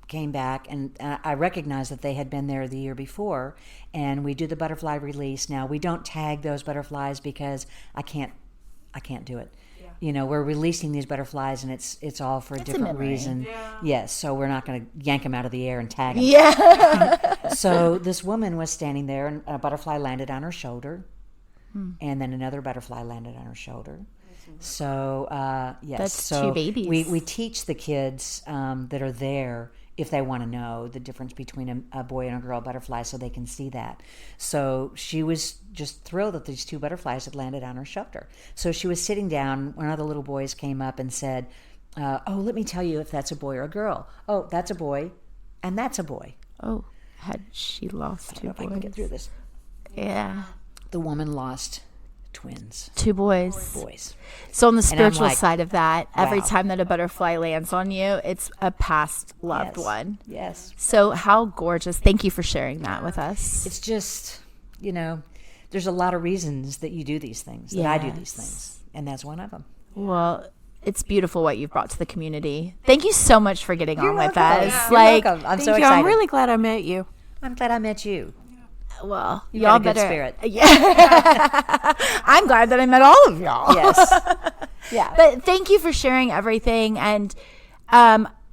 Speaker 3: came back, and I recognized that they had been there the year before, and we do the butterfly release. Now, we don't tag those butterflies because I can't I can't do it.
Speaker 2: Yeah.
Speaker 3: You know, we're releasing these butterflies, and it's all for a
Speaker 1: It's a
Speaker 3: different
Speaker 1: memory.
Speaker 3: reason.
Speaker 2: Yeah.
Speaker 3: Yes, so we're not going to yank them out of the air and tag them.
Speaker 1: Yeah.
Speaker 3: So this woman was standing there, and a butterfly landed on her shoulder, and then another butterfly landed on her shoulder. So yes,
Speaker 1: That's
Speaker 3: so
Speaker 1: two babies.
Speaker 3: We teach the kids that are there, if they want to know the difference between a boy and a girl butterfly, so they can see that. So she was just thrilled that these two butterflies had landed on her shoulder. So she was sitting down. One of the little boys came up and said, "Oh, let me tell you if that's a boy or a girl. Oh, that's a boy, and that's a boy."
Speaker 1: Oh, had she lost two
Speaker 3: If I can get
Speaker 1: boys?
Speaker 3: through this.
Speaker 1: Yeah.
Speaker 3: The woman lost twins,
Speaker 1: Two boys.
Speaker 3: boys.
Speaker 1: So on the spiritual
Speaker 3: like,
Speaker 1: side of that, every
Speaker 3: wow.
Speaker 1: time that a butterfly lands on you, it's a past loved
Speaker 3: Yes.
Speaker 1: one.
Speaker 3: Yes.
Speaker 1: So how gorgeous. Thank you for sharing that with us.
Speaker 3: It's just, you know, there's a lot of reasons that you do these things, that I do these
Speaker 1: Yes.
Speaker 3: things, and that's one of them.
Speaker 1: Well, it's beautiful what you've brought to the community. Thank you so much for getting on with
Speaker 3: welcome.
Speaker 1: us.
Speaker 3: You're
Speaker 1: Like,
Speaker 3: welcome. I'm
Speaker 2: Thank
Speaker 3: so
Speaker 2: you.
Speaker 3: excited.
Speaker 2: I'm really glad I met you.
Speaker 3: I'm glad I met you.
Speaker 1: well,
Speaker 3: You've
Speaker 1: y'all
Speaker 3: got a good
Speaker 1: better.
Speaker 3: spirit.
Speaker 1: Yeah. I'm glad that I met all of y'all.
Speaker 3: Yes. Yeah.
Speaker 1: But thank you for sharing everything, and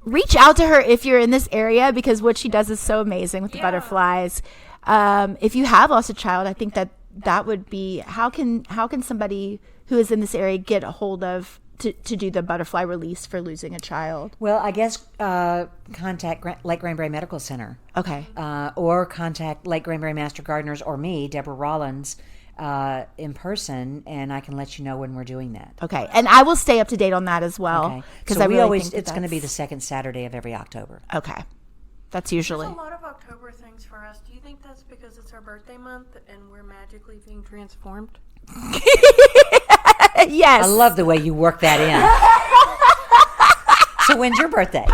Speaker 1: reach out to her if you're in this area, because what she does is so amazing with the butterflies. If you have lost a child, I think that would be how can somebody who is in this area get a hold of to do the butterfly release for losing a child?
Speaker 3: Well, I guess contact Lake Granbury Medical Center,
Speaker 1: Okay.
Speaker 3: or contact Lake Granbury Master Gardeners or me, Deborah Rollins, in person, and I can let you know when we're doing that.
Speaker 1: Okay. And I will stay up to date on that as well.
Speaker 3: Okay.
Speaker 1: Because
Speaker 3: So
Speaker 1: I
Speaker 3: we
Speaker 1: really
Speaker 3: always,
Speaker 1: think that
Speaker 3: it's going to be the
Speaker 1: that's-
Speaker 3: second Saturday of every October.
Speaker 1: Okay. That's usually.
Speaker 2: There's a lot of October things for us. Do you think that's because it's our birthday month and we're magically being transformed?
Speaker 1: Yes.
Speaker 3: I love the way you work that in. So when's your birthday?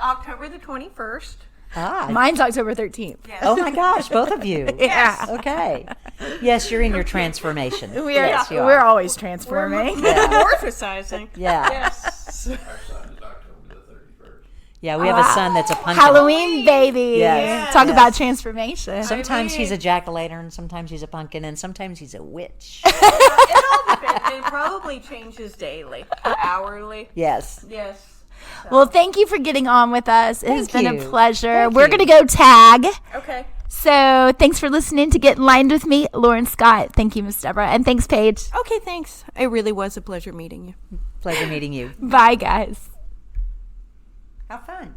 Speaker 2: October the 21st.
Speaker 3: Ah,
Speaker 1: Mine's October 13th.
Speaker 3: oh my gosh, both of you.
Speaker 1: Yeah.
Speaker 3: Okay. Yes, you're in your transformation.
Speaker 1: We are,
Speaker 3: Yes, you are.
Speaker 1: we're always transforming.
Speaker 2: Metamorphosizing.
Speaker 3: Yeah.
Speaker 2: Yes.
Speaker 4: Our son is October the 31st.
Speaker 3: Yeah, we have a son that's a pumpkin.
Speaker 1: Halloween baby.
Speaker 3: Yes.
Speaker 1: Talk
Speaker 3: Yes.
Speaker 1: about transformation.
Speaker 3: Sometimes he's a jack-o'-lantern, sometimes he's a pumpkin, and sometimes he's a witch.
Speaker 2: It all depends. It probably changes daily, hourly.
Speaker 3: Yes.
Speaker 2: Yes.
Speaker 1: Well, thank you for getting on with us. It has
Speaker 3: Thank
Speaker 1: been a
Speaker 3: you.
Speaker 1: pleasure.
Speaker 3: Thank
Speaker 1: We're
Speaker 3: you.
Speaker 1: going to go tag.
Speaker 2: Okay.
Speaker 1: So thanks for listening to Get Enlightened with me, Lauren Scott. Thank you, Miss Deborah. And thanks, Paige.
Speaker 2: Okay, thanks. It really was a pleasure meeting you.
Speaker 3: Pleasure meeting you.
Speaker 1: Bye, guys.
Speaker 3: Have fun.